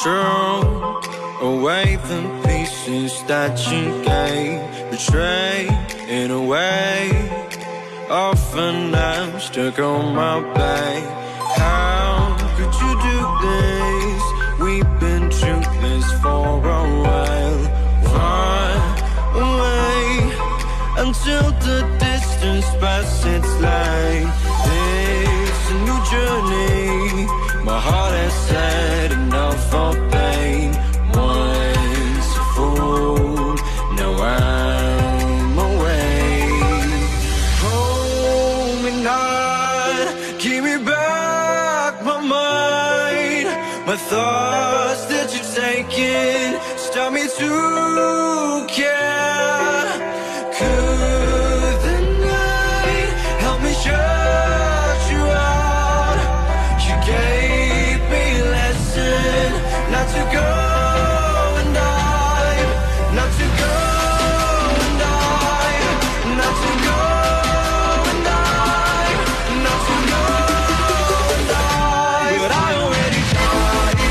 Throw away the pieces that you gave, betrayed in a way. Often I'm stuck on my back. How could you do this? We've been through this for a while. Far away until the distance passes like it's a new journey. My heart has said enough for pain. Once a fool, now I'm away. Hold me not, give me back my mind. My thoughts that you've taken stop me to care. Could the night help me shut you out? You gave me a lesson not to go and dive, not to go and dive, not to go and dive, not to go and dive. But I already died.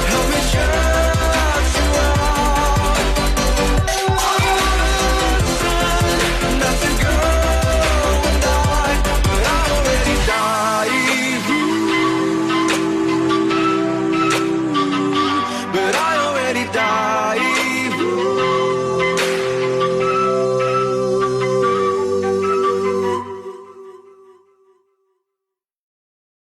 Help me shut you out. Not to go and die, but I already died. But I